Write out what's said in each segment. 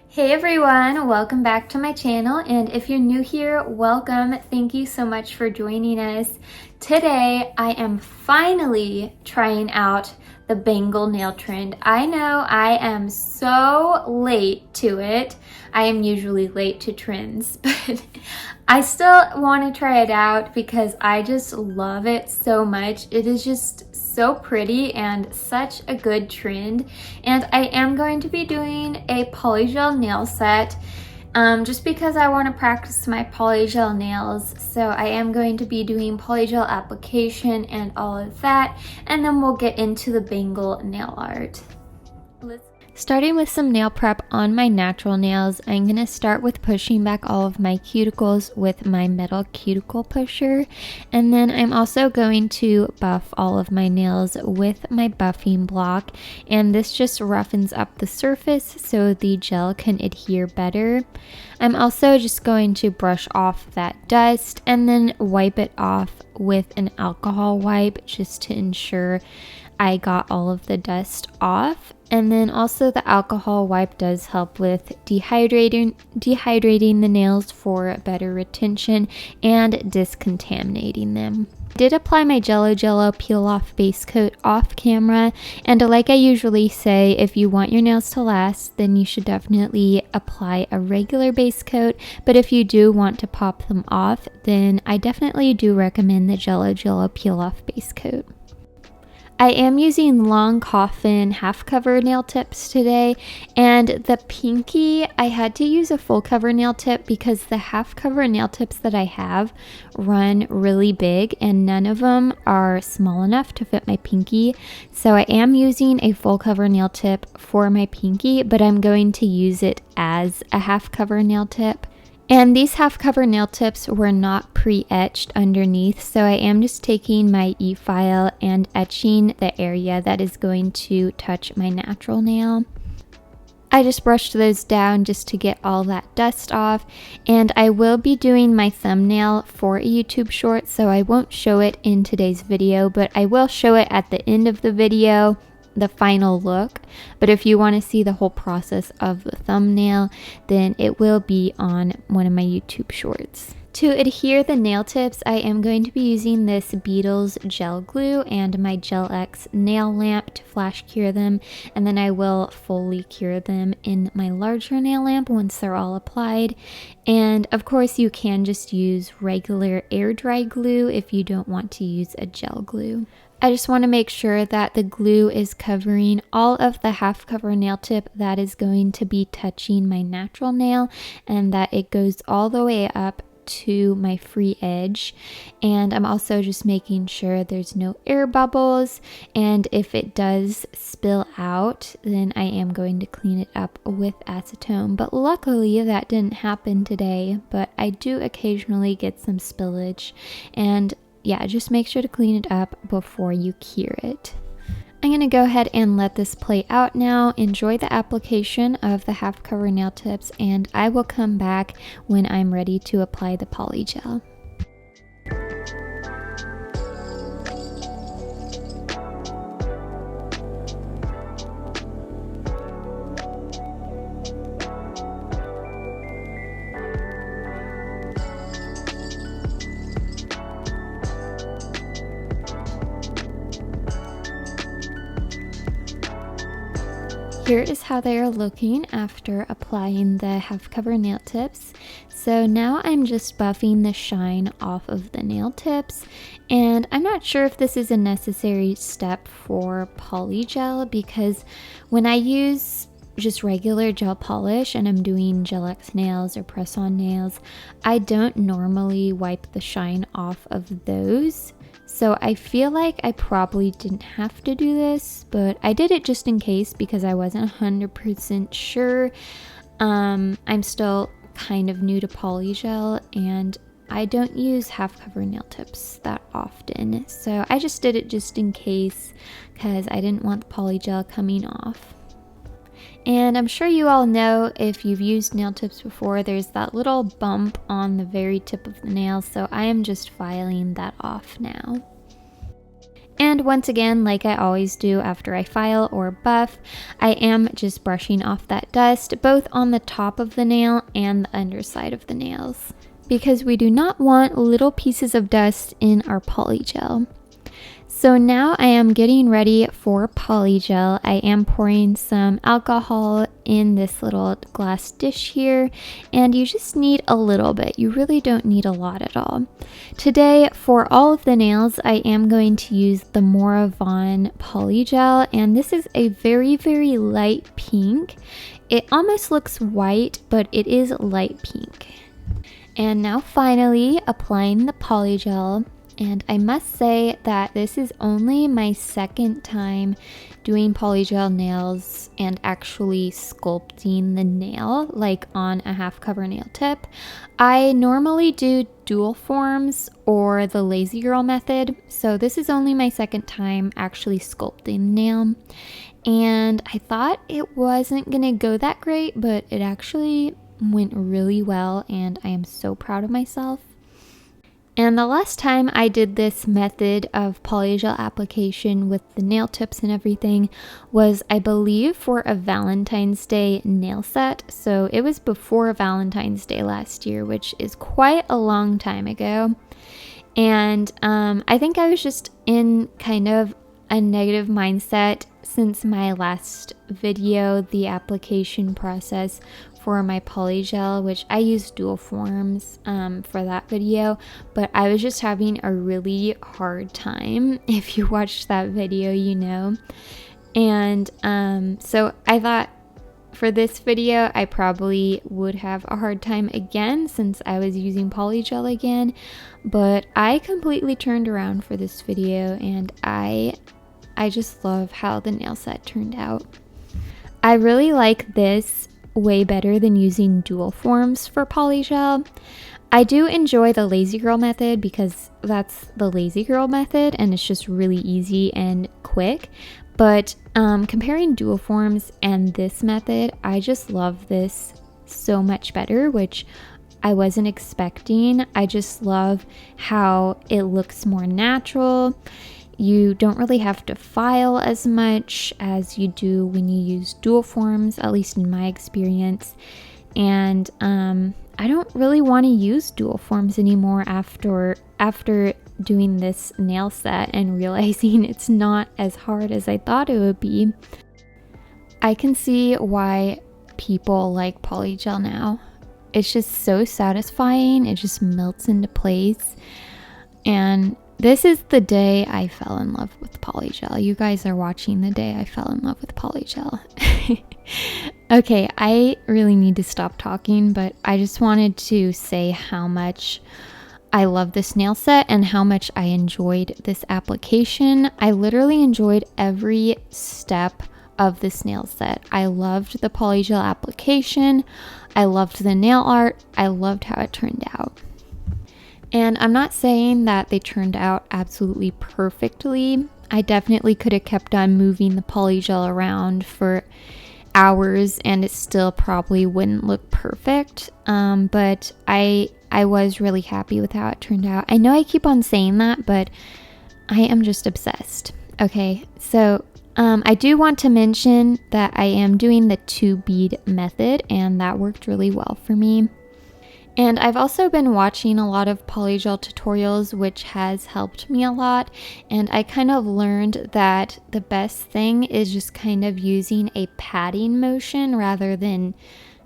Hey everyone, welcome back to my channel, and if you're new here, welcome. Thank you so much for joining us. Today I am finally trying out the Bangle nail trend. I know I am so late to it. I am usually late to trends, but I still want to try it out because I just love it so much. It is just so pretty and such a good trend. And I am going to be doing a polygel nail set just because I want to practice my polygel nails. So I am going to be doing polygel application and all of that, and then we'll get into the Bangle nail art. Starting with some nail prep on my natural nails, I'm going to start with pushing back all of my cuticles with my metal cuticle pusher, and then I'm also going to buff all of my nails with my buffing block, and this just roughens up the surface so the gel can adhere better. I'm also just going to brush off that dust and then wipe it off with an alcohol wipe just to ensure I got all of the dust off. And then also the alcohol wipe does help with dehydrating the nails for better retention and discontaminating them. I did apply my Jello peel off base coat off camera, and like I usually say, if you want your nails to last, then you should definitely apply a regular base coat, but if you do want to pop them off, then I definitely do recommend the Jello peel off base coat. I am using long coffin half cover nail tips today, and the pinky I had to use a full cover nail tip because the half cover nail tips that I have run really big and none of them are small enough to fit my pinky. So I am using a full cover nail tip for my pinky, but I'm going to use it as a half cover nail tip. And these half cover nail tips were not pre-etched underneath, so I am just taking my e-file and etching the area that is going to touch my natural nail. I just brushed those down just to get all that dust off, and I will be doing my thumbnail for a YouTube short, so I won't show it in today's video, but I will show it at the end of the video, the final look. But if you want to see the whole process of the thumbnail, then it will be on one of my YouTube shorts. To adhere the nail tips, I am going to be using this Beetles gel glue and my Gel X nail lamp to flash cure them, and then I will fully cure them in my larger nail lamp once they're all applied. And of course you can just use regular air dry glue if you don't want to use a gel glue. I just want to make sure that the glue is covering all of the half cover nail tip that is going to be touching my natural nail, and that it goes all the way up to my free edge. And I'm also just making sure there's no air bubbles, and if it does spill out, then I am going to clean it up with acetone. But luckily that didn't happen today, but I do occasionally get some spillage, and yeah, just make sure to clean it up before you cure it. I'm going to go ahead and let this play out now. Enjoy the application of the half cover nail tips, and I will come back when I'm ready to apply the polygel. Here is how they are looking after applying the half cover nail tips. So now I'm just buffing the shine off of the nail tips, and I'm not sure if this is a necessary step for polygel, because when I use just regular gel polish and I'm doing Gel X nails or press-on nails, I don't normally wipe the shine off of those. So I feel like I probably didn't have to do this, but I did it just in case because I wasn't 100% sure. I'm still kind of new to polygel, and I don't use half cover nail tips that often. So I just did it just in case because I didn't want the polygel coming off. And I'm sure you all know, if you've used nail tips before, there's that little bump on the very tip of the nail, so I am just filing that off now. And once again, like I always do after I file or buff, I am just brushing off that dust both on the top of the nail and the underside of the nails, because we do not want little pieces of dust in our polygel. So now I am getting ready for polygel. I am pouring some alcohol in this little glass dish here, and you just need a little bit. You really don't need a lot at all. Today, for all of the nails, I am going to use the Moravon polygel, and this is a very, very light pink. It almost looks white, but it is light pink. And now finally applying the polygel. And I must say that this is only my second time doing polygel nails and actually sculpting the nail, like on a half cover nail tip. I normally do dual forms or the lazy girl method, so this is only my second time actually sculpting the nail. And I thought it wasn't gonna go that great, but it actually went really well, and I am so proud of myself. And the last time I did this method of polygel application with the nail tips and everything was, I believe, for a Valentine's Day nail set. So it was before Valentine's Day last year, which is quite a long time ago. And I think I was just in kind of a negative mindset since my last video, the application process for my polygel, which I used dual forms for that video, but I was just having a really hard time. If you watched that video, you know. And so I thought for this video I probably would have a hard time again since I was using polygel again, but I completely turned around for this video, and I just love how the nail set turned out. I really like this way better than using dual forms for polygel. I do enjoy the lazy girl method because that's the lazy girl method and it's just really easy and quick. But comparing dual forms and this method, I just love this so much better, which I wasn't expecting. I just love how it looks more natural. You don't really have to file as much as you do when you use dual forms, at least in my experience. And I don't really want to use dual forms anymore after doing this nail set and realizing it's not as hard as I thought it would be. I can see why people like polygel now. It's just so satisfying. It just melts into place. And this is the day I fell in love with polygel. You guys are watching the day I fell in love with polygel. Okay, I really need to stop talking, but I just wanted to say how much I love this nail set and how much I enjoyed this application. I literally enjoyed every step of this nail set. I loved the polygel application. I loved the nail art. I loved how it turned out. And I'm not saying that they turned out absolutely perfectly. I definitely could have kept on moving the polygel around for hours and it still probably wouldn't look perfect. But I was really happy with how it turned out. I know I keep on saying that, but I am just obsessed. Okay, so I do want to mention that I am doing the 2-bead method, and that worked really well for me. And I've also been watching a lot of polygel tutorials, which has helped me a lot. And I kind of learned that the best thing is just kind of using a patting motion rather than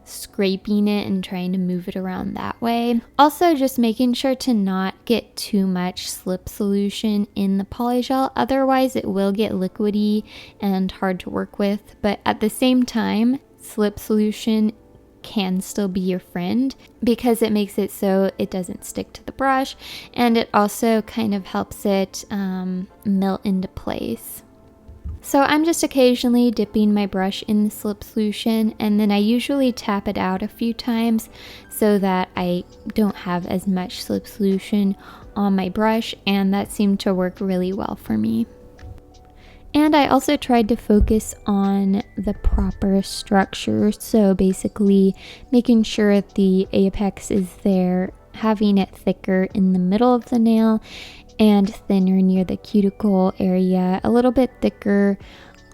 scraping it and trying to move it around that way. Also, just making sure to not get too much slip solution in the polygel. Otherwise, it will get liquidy and hard to work with. But at the same time, slip solution can still be your friend because it makes it so it doesn't stick to the brush, and it also kind of helps it melt into place. So I'm just occasionally dipping my brush in the slip solution, and then I usually tap it out a few times so that I don't have as much slip solution on my brush, and that seemed to work really well for me. And I also tried to focus on the proper structure, so basically making sure the apex is there, having it thicker in the middle of the nail, and thinner near the cuticle area, a little bit thicker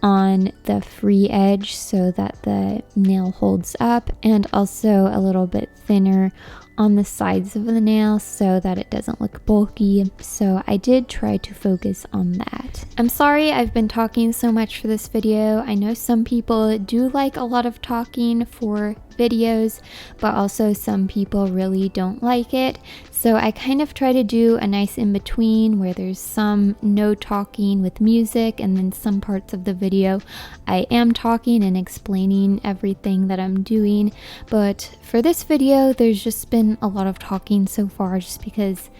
on the free edge so that the nail holds up, and also a little bit thinner on the sides of the nail so that it doesn't look bulky. So I did try to focus on that. I'm sorry I've been talking so much for this video. I know some people do like a lot of talking for videos, but also some people really don't like it. So I kind of try to do a nice in between where there's some no talking with music, and then some parts of the video I am talking and explaining everything that I'm doing. But for this video, there's just been a lot of talking so far, just because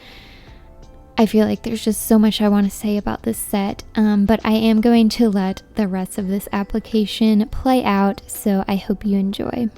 I feel like there's just so much I want to say about this set, but I am going to let the rest of this application play out, so I hope you enjoy.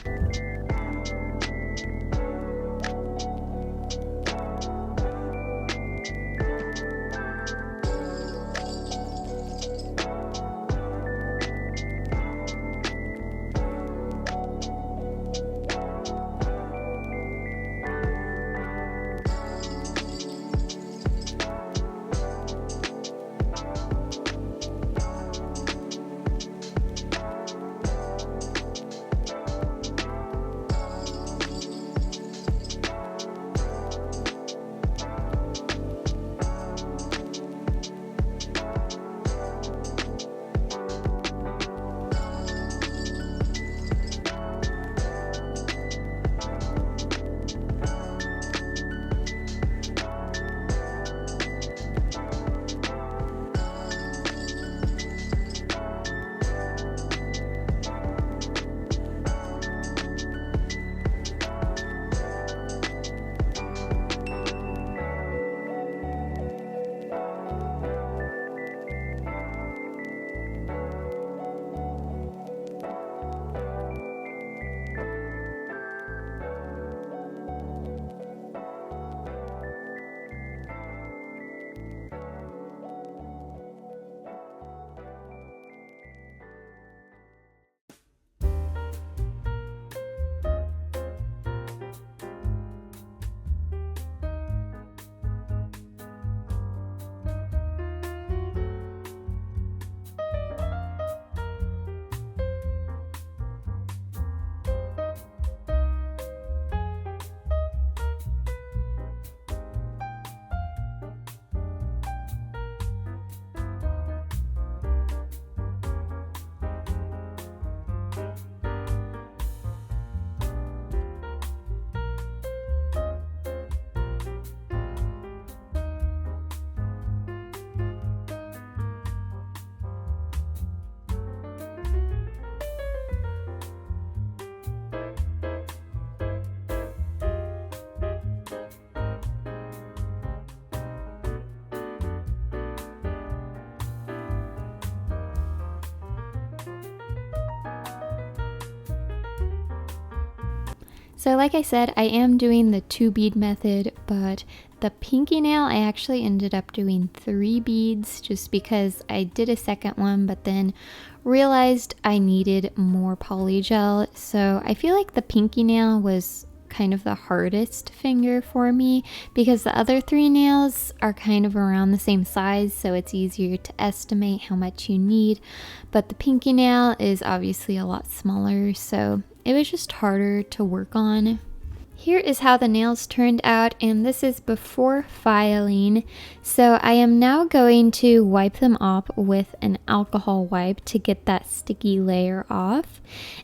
So like I said, I am doing the 2 bead method, but the pinky nail I actually ended up doing 3 beads just because I did a second one, but then realized I needed more polygel. So I feel like the pinky nail was kind of the hardest finger for me because the other 3 nails are kind of around the same size, so it's easier to estimate how much you need. But the pinky nail is obviously a lot smaller, so it was just harder to work on. Here is how the nails turned out, and this is before filing. So I am now going to wipe them off with an alcohol wipe to get that sticky layer off.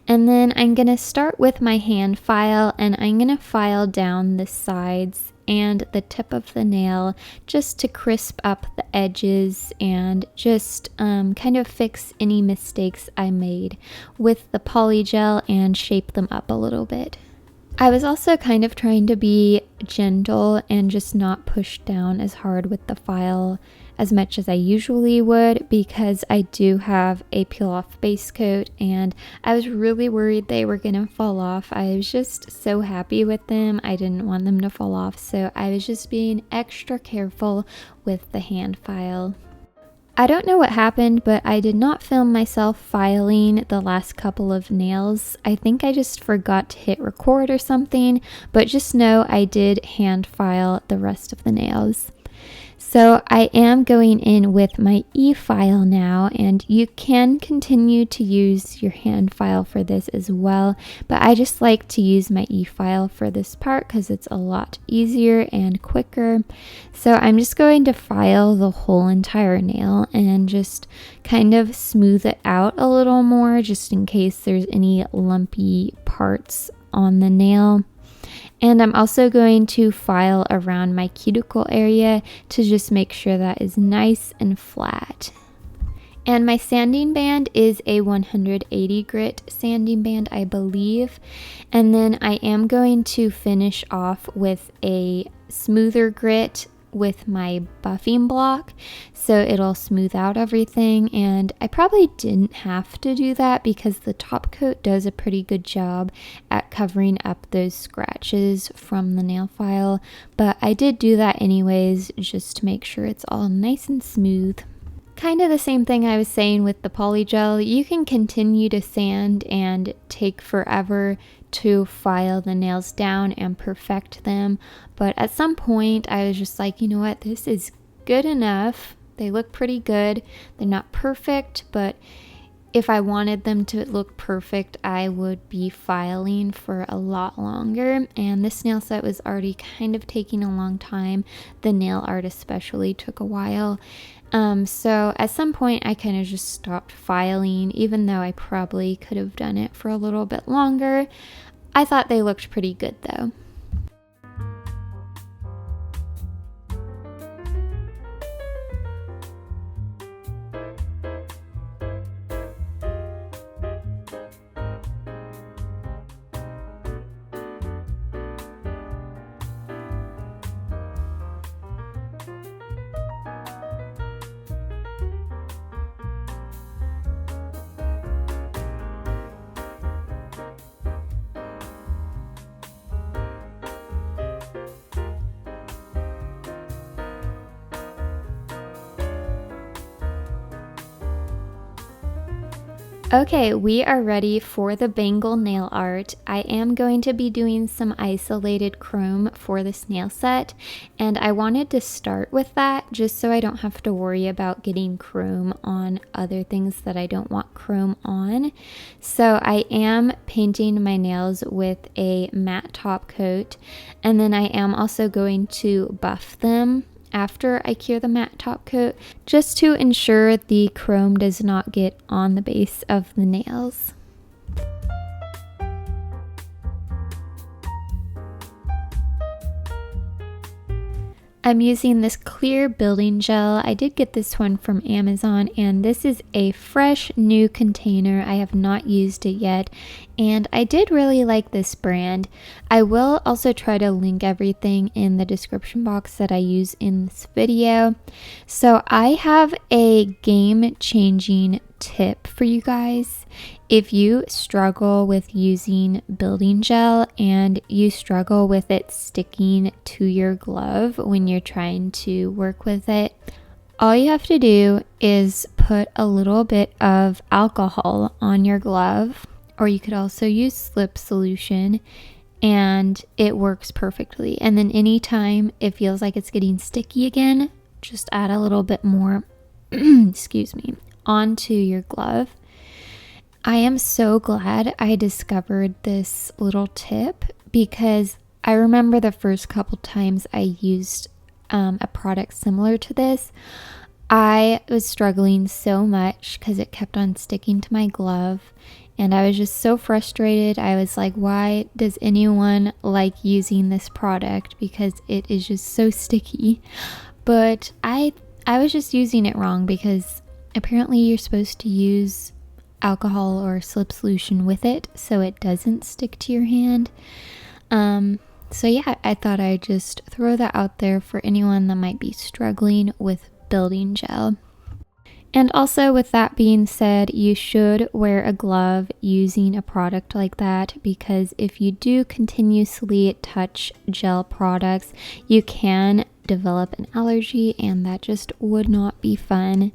And then I'm going to start with my hand file, and I'm going to file down the sides and the tip of the nail just to crisp up the edges and just kind of fix any mistakes I made with the polygel and shape them up a little bit. I was also kind of trying to be gentle and just not push down as hard with the file as much as I usually would, because I do have a peel off base coat and I was really worried they were gonna fall off. I was just so happy with them. I didn't want them to fall off, so I was just being extra careful with the hand file. I don't know what happened, but I did not film myself filing the last couple of nails. I think I just forgot to hit record or something, but just know I did hand file the rest of the nails. So I am going in with my e-file now, and you can continue to use your hand file for this as well, but I just like to use my e-file for this part because it's a lot easier and quicker. So I'm just going to file the whole entire nail and just kind of smooth it out a little more, just in case there's any lumpy parts on the nail. And I'm also going to file around my cuticle area to just make sure that is nice and flat. And my sanding band is a 180 grit sanding band, I believe. And then I am going to finish off with a smoother grit with my buffing block, so it'll smooth out everything. And I probably didn't have to do that because the top coat does a pretty good job at covering up those scratches from the nail file, but I did do that anyways just to make sure it's all nice and smooth. Kind of the same thing I was saying with the Polygel. You can continue to sand and take forever to file the nails down and perfect them, but at some point I was just like, you know what, this is good enough. They look pretty good. They're not perfect, but if I wanted them to look perfect, I would be filing for a lot longer, and this nail set was already kind of taking a long time. The nail art especially took a while. So at some point I kind of just stopped filing, even though I probably could have done it for a little bit longer. I thought they looked pretty good though. Okay, we are ready for the Bangle nail art. I am going to be doing some isolated chrome for this nail set, and I wanted to start with that just so I don't have to worry about getting chrome on other things that I don't want chrome on. So I am painting my nails with a matte top coat, and then I am also going to buff them after I cure the matte top coat, just to ensure the chrome does not get on the base of the nails. I'm using this clear building gel. I did get this one from Amazon, and this is a fresh new container. I have not used it yet, and I did really like this brand. I will also try to link everything in the description box that I use in this video. So I have a game-changing tip for you guys. If you struggle with using building gel and you struggle with it sticking to your glove when you're trying to work with it, all you have to do is put a little bit of alcohol on your glove, or you could also use slip solution, and it works perfectly. And then anytime it feels like it's getting sticky again, just add a little bit more excuse me, onto your glove. I am so glad I discovered this little tip, because I remember the first couple times I used a product similar to this, I was struggling so much because it kept on sticking to my glove, and I was just so frustrated. I was like, why does anyone like using this product? Because it is just so sticky. But I was just using it wrong, because apparently you're supposed to use alcohol or slip solution with it so it doesn't stick to your hand. So yeah, I thought I'd just throw that out there for anyone that might be struggling with building gel. And also, with that being said, you should wear a glove using a product like that, because if you do continuously touch gel products, you can develop an allergy, and that just would not be fun.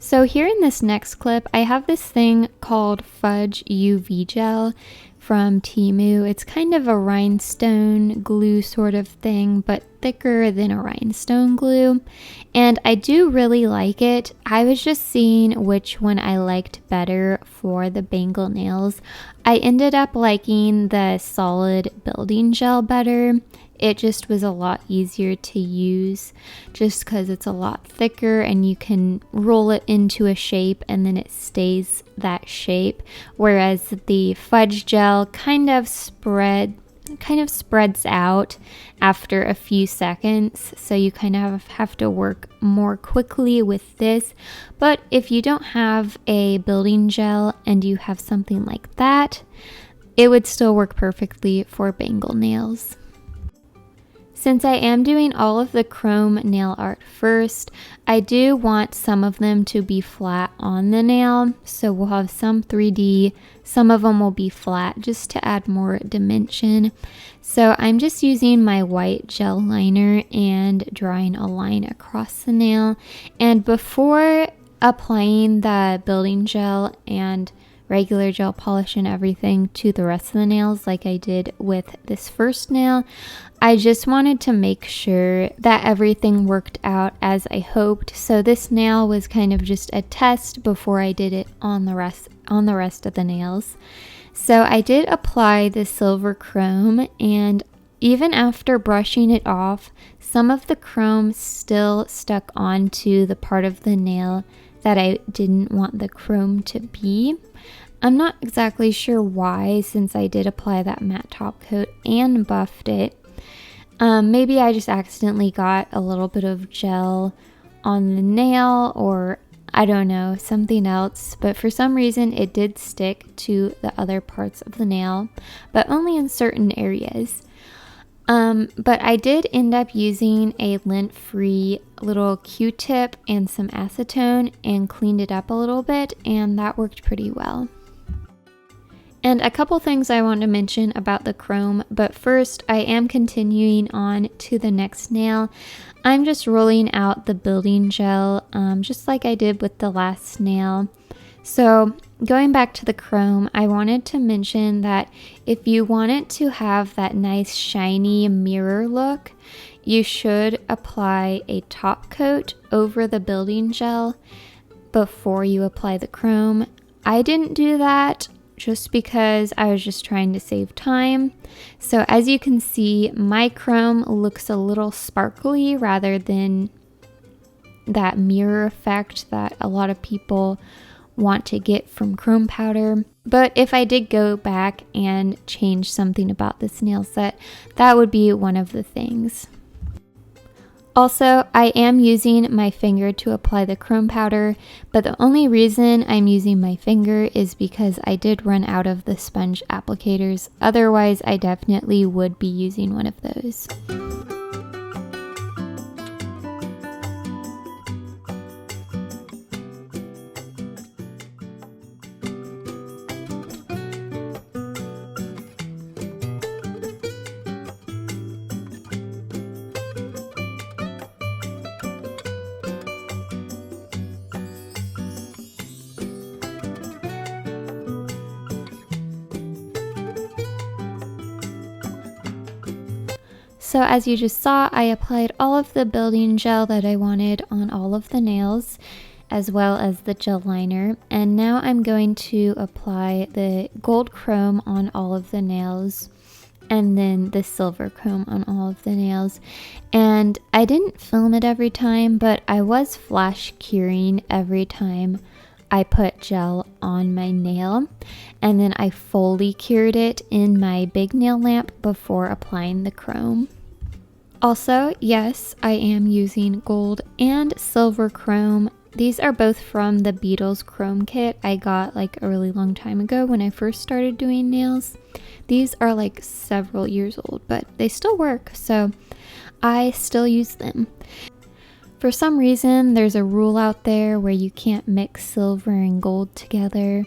So here in this next clip, I have this thing called Fudge UV Gel from Temu. It's kind of a rhinestone glue sort of thing, but thicker than a rhinestone glue. And I do really like it. I was just seeing which one I liked better for the Bangle nails. I ended up liking the solid building gel better. It just was a lot easier to use just because it's a lot thicker and you can roll it into a shape and then it stays that shape. Whereas the fudge gel kind of spreads out after a few seconds. So you kind of have to work more quickly with this. But if you don't have a building gel and you have something like that, it would still work perfectly for Bangle nails. Since I am doing all of the chrome nail art first, I do want some of them to be flat on the nail. So we'll have some 3D, some of them will be flat just to add more dimension. So I'm just using my white gel liner and drawing a line across the nail. And before applying the building gel and regular gel polish and everything to the rest of the nails like I did with this first nail, I just wanted to make sure that everything worked out as I hoped. So this nail was kind of just a test before I did it on the rest of the nails. So I did apply the silver chrome, and even after brushing it off, some of the chrome still stuck onto the part of the nail that I didn't want the chrome to be. I'm not exactly sure why, since I did apply that matte top coat and buffed it. Maybe I just accidentally got a little bit of gel on the nail, or I don't know, something else. But for some reason it did stick to the other parts of the nail, but only in certain areas. But I did end up using a lint-free little Q-tip and some acetone and cleaned it up a little bit, and that worked pretty well. And a couple things I want to mention about the chrome, but first I am continuing on to the next nail. I'm just rolling out the building gel, just like I did with the last nail. So going back to the chrome, I wanted to mention that if you want it to have that nice shiny mirror look, you should apply a top coat over the building gel before you apply the chrome. I didn't do that just because I was just trying to save time. So as you can see, my chrome looks a little sparkly rather than that mirror effect that a lot of people want to get from chrome powder. But if I did go back and change something about this nail set, that would be one of the things. Also, I am using my finger to apply the chrome powder, but the only reason I'm using my finger is because I did run out of the sponge applicators. Otherwise, I definitely would be using one of those. So as you just saw, I applied all of the building gel that I wanted on all of the nails, as well as the gel liner. And now I'm going to apply the gold chrome on all of the nails, and then the silver chrome on all of the nails. And I didn't film it every time, but I was flash curing every time I put gel on my nail, and then I fully cured it in my big nail lamp before applying the chrome. Also, yes, I am using gold and silver chrome. These are both from the Beetles chrome kit I got like a really long time ago when I first started doing nails. These are like several years old, but they still work, so I still use them. For some reason, there's a rule out there where you can't mix silver and gold together.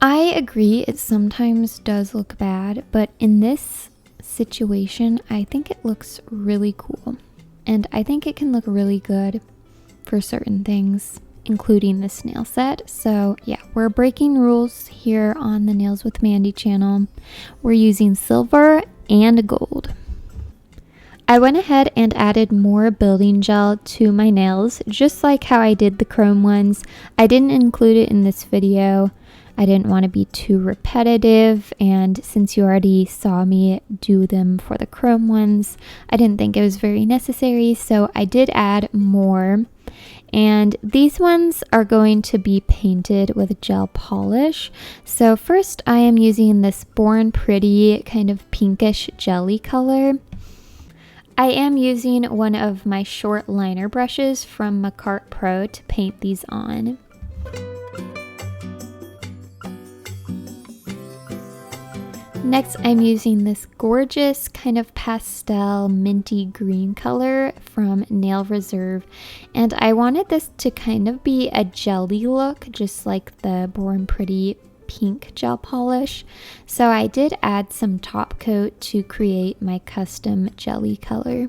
I agree, it sometimes does look bad, but in this situation, I think it looks really cool. And I think it can look really good for certain things. including this nail set. So yeah, we're breaking rules here on the Nails with Mandy channel. We're using silver and gold. I went ahead and added more building gel to my nails, just like how I did the chrome ones. I didn't include it in this video. I didn't want to be too repetitive, and since you already saw me do them for the chrome ones, I didn't think it was very necessary, so I did add more. And these ones are going to be painted with gel polish. So first I am using this Born Pretty kind of pinkish jelly color. I am using one of my short liner brushes from Macart Pro to paint these on. Next, I'm using this gorgeous kind of pastel minty green color from Nail Reserve, and I wanted this to kind of be a jelly look, just like the Born Pretty pink gel polish. So I did add some top coat to create my custom jelly color.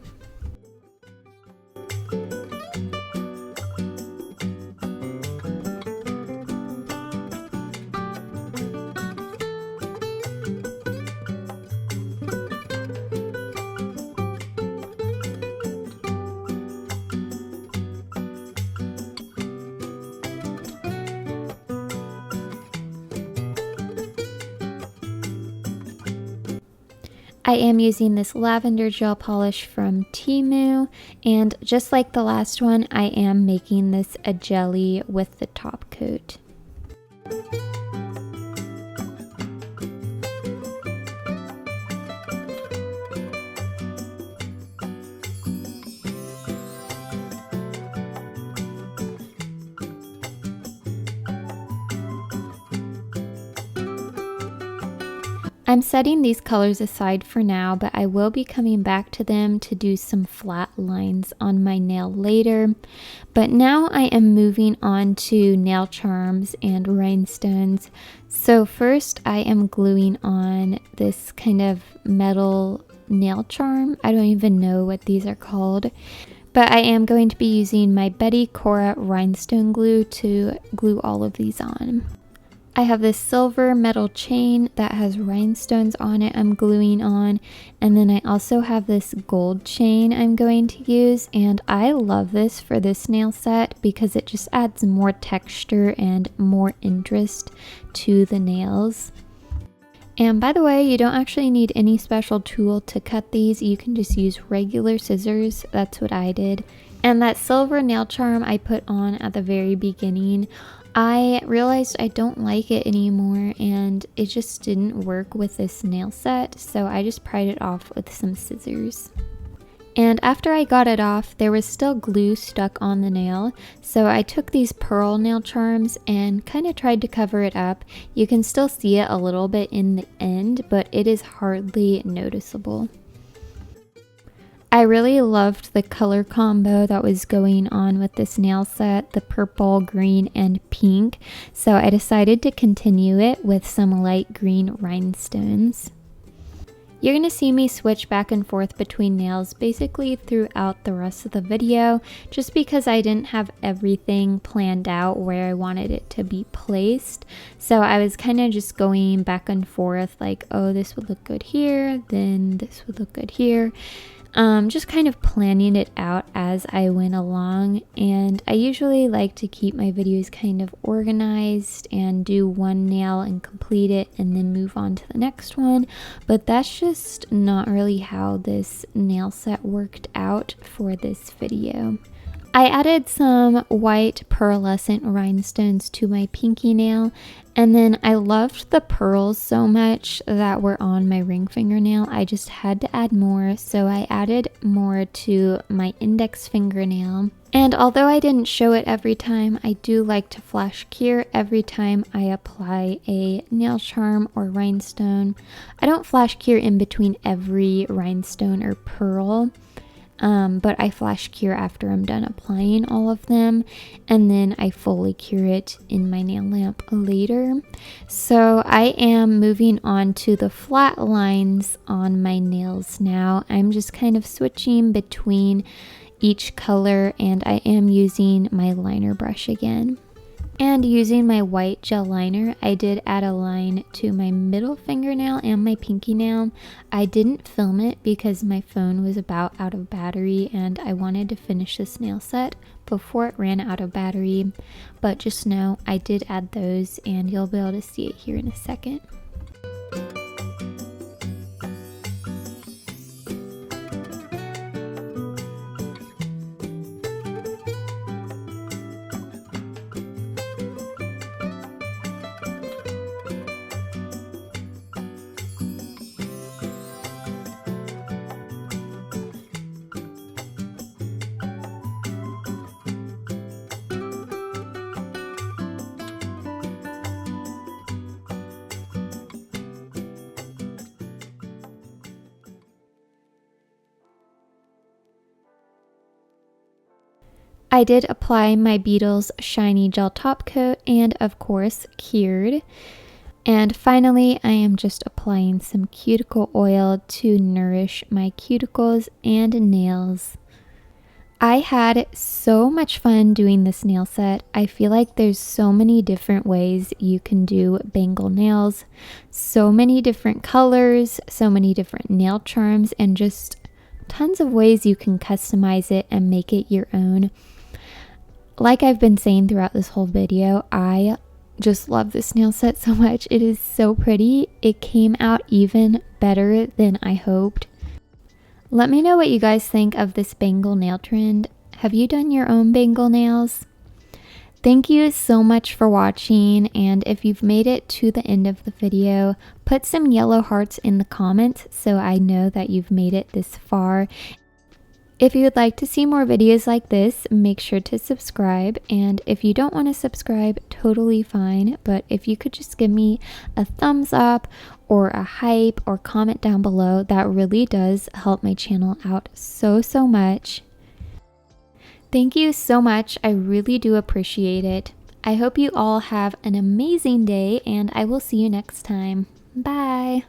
I am using this lavender gel polish from Temu, and just like the last one, I am making this a jelly with the top coat. I'm setting these colors aside for now, but I will be coming back to them to do some flat lines on my nail later. But now I am moving on to nail charms and rhinestones. So first I am gluing on this kind of metal nail charm. I don't even know what these are called. But I am going to be using my Betty Cora rhinestone glue to glue all of these on. I have this silver metal chain that has rhinestones on it I'm gluing on, and then I also have this gold chain I'm going to use, and I love this for this nail set because it just adds more texture and more interest to the nails. And by the way, you don't actually need any special tool to cut these. You can just use regular scissors. That's what I did. And that silver nail charm I put on at the very beginning, I realized I don't like it anymore and it just didn't work with this nail set, so I just pried it off with some scissors. And after I got it off, there was still glue stuck on the nail, so I took these pearl nail charms and kind of tried to cover it up. You can still see it a little bit in the end, but it is hardly noticeable. I really loved the color combo that was going on with this nail set, the purple, green, and pink, so I decided to continue it with some light green rhinestones. You're going to see me switch back and forth between nails basically throughout the rest of the video, just because I didn't have everything planned out where I wanted it to be placed. So I was kind of just going back and forth like, oh, this would look good here, then this would look good here. Just kind of planning it out as I went along, and I usually like to keep my videos kind of organized and do one nail and complete it and then move on to the next one, but that's just not really how this nail set worked out for this video. I added some white pearlescent rhinestones to my pinky nail, and then I loved the pearls so much that were on my ring fingernail. I just had to add more, so I added more to my index fingernail. And although I didn't show it every time, I do like to flash cure every time I apply a nail charm or rhinestone. I don't flash cure in between every rhinestone or pearl. But I flash cure after I'm done applying all of them, and then I fully cure it in my nail lamp later. So I am moving on to the flat lines on my nails now. I'm just kind of switching between each color, and I am using my liner brush again. And using my white gel liner, I did add a line to my middle fingernail and my pinky nail. I didn't film it because my phone was about out of battery and I wanted to finish this nail set before it ran out of battery. But just know I did add those and you'll be able to see it here in a second. I did apply my Beetles Shiny Gel Top Coat and of course cured. And finally, I am just applying some cuticle oil to nourish my cuticles and nails. I had so much fun doing this nail set. I feel like there's so many different ways you can do bangle nails, so many different colors, so many different nail charms, and just tons of ways you can customize it and make it your own. Like I've been saying throughout this whole video, I just love this nail set so much. It is so pretty. It came out even better than I hoped. Let me know what you guys think of this bangle nail trend. Have you done your own bangle nails? Thank you so much for watching, and if you've made it to the end of the video, put some yellow hearts in the comments so I know that you've made it this far. If you would like to see more videos like this, make sure to subscribe, and if you don't want to subscribe, totally fine, but if you could just give me a thumbs up or a hype or comment down below, that really does help my channel out so much. Thank you so much, I really do appreciate it. I hope you all have an amazing day, and I will see you next time. Bye!